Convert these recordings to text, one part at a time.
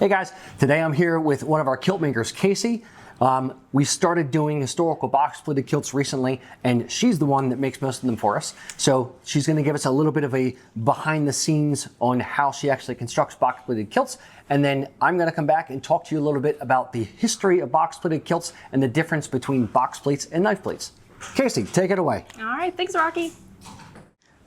Hey guys, today I'm here with one of our kilt makers, Kasey. We started doing historical box pleated kilts recently, and she's the one that makes most of them for us. So she's going to give us a little bit of a behind the scenes on how she actually constructs box pleated kilts. And then I'm going to come back and talk to you a little bit about the history of box pleated kilts and the difference between box pleats and knife pleats. Kasey, take it away. All right, thanks, Rocky.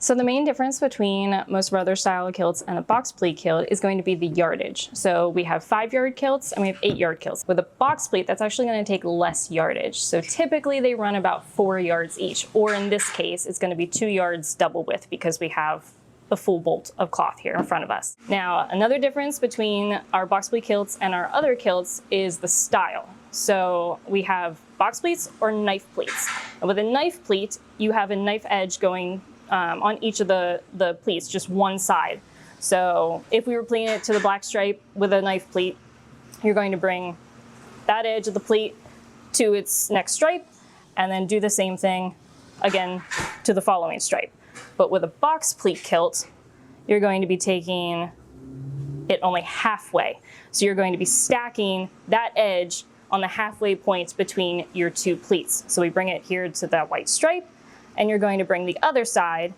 So the main difference between most of our other style of kilts and a box pleat kilt is going to be the yardage. So we have 5-yard kilts and we have 8-yard kilts. With a box pleat, that's actually going to take less yardage. So typically they run about 4 yards each, or in this case, it's going to be 2 yards double width because we have the full bolt of cloth here in front of us. Now, another difference between our box pleat kilts and our other kilts is the style. So we have box pleats or knife pleats. And with a knife pleat, you have a knife edge going on each of the pleats, just one side. So if we were pleating it to the black stripe with a knife pleat, you're going to bring that edge of the pleat to its next stripe and then do the same thing again to the following stripe. But with a box pleat kilt, you're going to be taking it only halfway. So you're going to be stacking that edge on the halfway points between your two pleats. So we bring it here to that white stripe, and you're going to bring the other side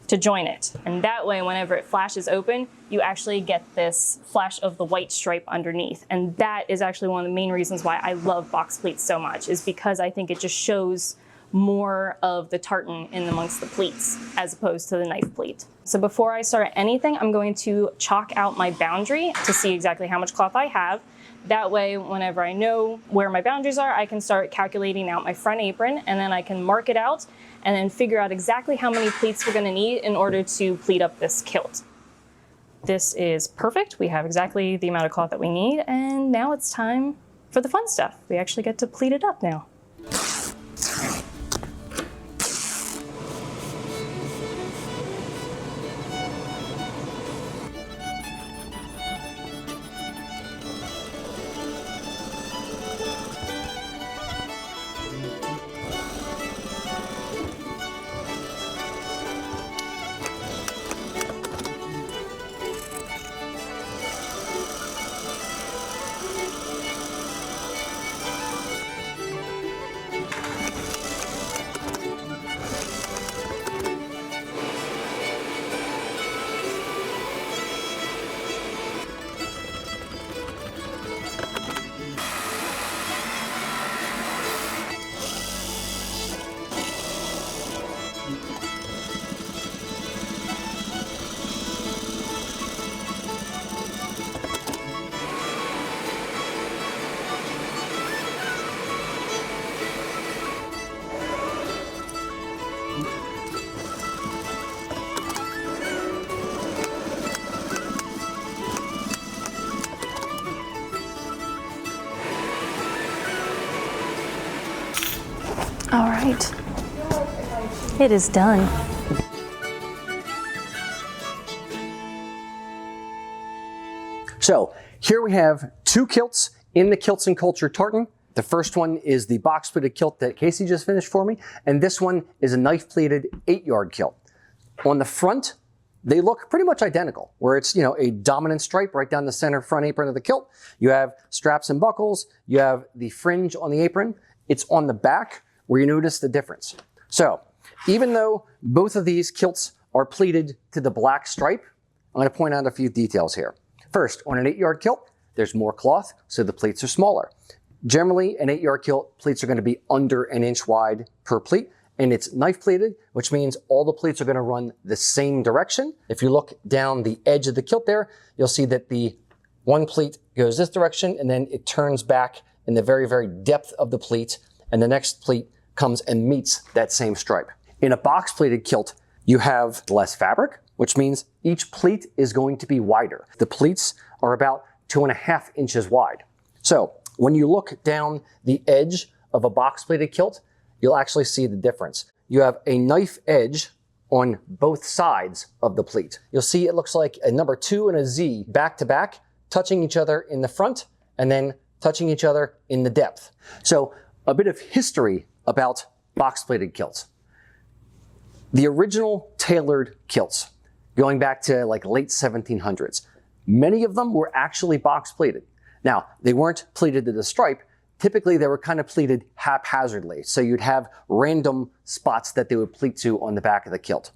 to join it. And that way, whenever it flashes open, you actually get this flash of the white stripe underneath. And that is actually one of the main reasons why I love box pleats so much, is because I think it just shows more of the tartan in amongst the pleats as opposed to the knife pleat. So before I start anything, I'm going to chalk out my boundary to see exactly how much cloth I have. That way, whenever I know where my boundaries are, I can start calculating out my front apron, and then I can mark it out and then figure out exactly how many pleats we're going to need in order to pleat up this kilt. This is perfect. We have exactly the amount of cloth that we need, and now it's time for the fun stuff. We actually get to pleat it up now. All right, it is done. So here we have 2 kilts in the Kilts and Culture tartan. The first one is the box pleated kilt that Kasey just finished for me, and this one is a knife pleated 8-yard kilt. On the front, they look pretty much identical, where it's, a dominant stripe right down the center front apron of the kilt. You have straps and buckles, you have the fringe on the apron. It's on the back where you notice the difference. So even though both of these kilts are pleated to the black stripe, I'm going to point out a few details here. First, on an 8-yard kilt, there's more cloth, so the pleats are smaller. Generally, an 8-yard kilt, pleats are going to be under 1 inch wide per pleat, and it's knife pleated, which means all the pleats are going to run the same direction. If you look down the edge of the kilt there, you'll see that the one pleat goes this direction, and then it turns back in the very, very depth of the pleat, and the next pleat comes and meets that same stripe. In a box pleated kilt, you have less fabric, which means each pleat is going to be wider. The pleats are about 2.5 inches wide. So when you look down the edge of a box pleated kilt, you'll actually see the difference. You have a knife edge on both sides of the pleat. You'll see it looks like a number 2 and a Z back to back, touching each other in the front and then touching each other in the depth. So a bit of history about box pleated kilts. The original tailored kilts, going back to like late 1700s, Many of them were actually box pleated. Now, they weren't pleated to the stripe. Typically, they were kind of pleated haphazardly. So you'd have random spots that they would pleat to on the back of the kilt.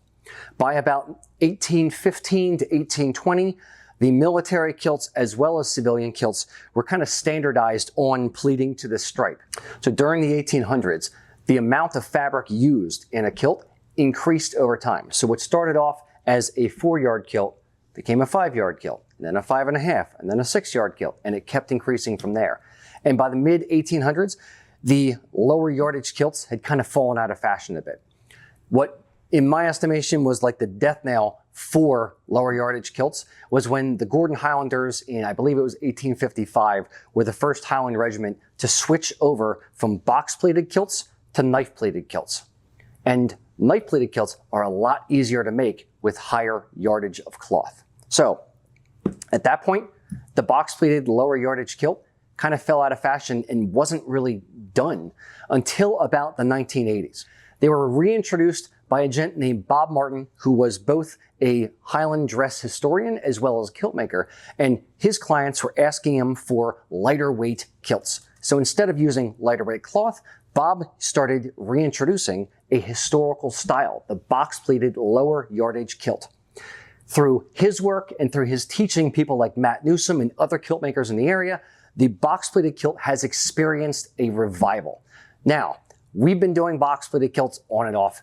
By about 1815 to 1820, the military kilts as well as civilian kilts were kind of standardized on pleating to the stripe. So during the 1800s, the amount of fabric used in a kilt increased over time. So what started off as a 4-yard kilt became a 5-yard kilt, and then a 5.5, and then a 6-yard kilt, and it kept increasing from there. And by the mid-1800s, the lower yardage kilts had kind of fallen out of fashion a bit. What, in my estimation, was like the death knell for lower yardage kilts was when the Gordon Highlanders in, I believe it was 1855, were the first Highland regiment to switch over from box-pleated kilts to knife-pleated kilts. And knife-pleated kilts are a lot easier to make with higher yardage of cloth. So at that point, the box-pleated lower yardage kilt kind of fell out of fashion and wasn't really done until about the 1980s. They were reintroduced by a gent named Bob Martin, who was both a Highland dress historian as well as a kilt maker, and his clients were asking him for lighter weight kilts. So instead of using lighter weight cloth, Bob started reintroducing a historical style, the box-pleated lower yardage kilt. Through his work and through his teaching people like Matt Newsom and other kilt makers in the area, the box-pleated kilt has experienced a revival. Now, we've been doing box-pleated kilts on and off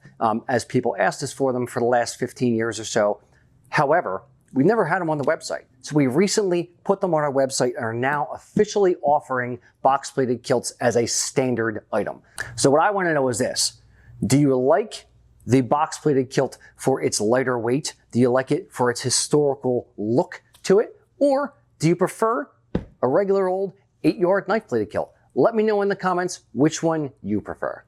as people asked us for them for the last 15 years or so. However, we've never had them on the website. So we recently put them on our website and are now officially offering box-pleated kilts as a standard item. So what I want to know is this: do you like the box-pleated kilt for its lighter weight? Do you like it for its historical look to it? Or do you prefer a regular old 8-yard knife-pleated kilt? Let me know in the comments which one you prefer.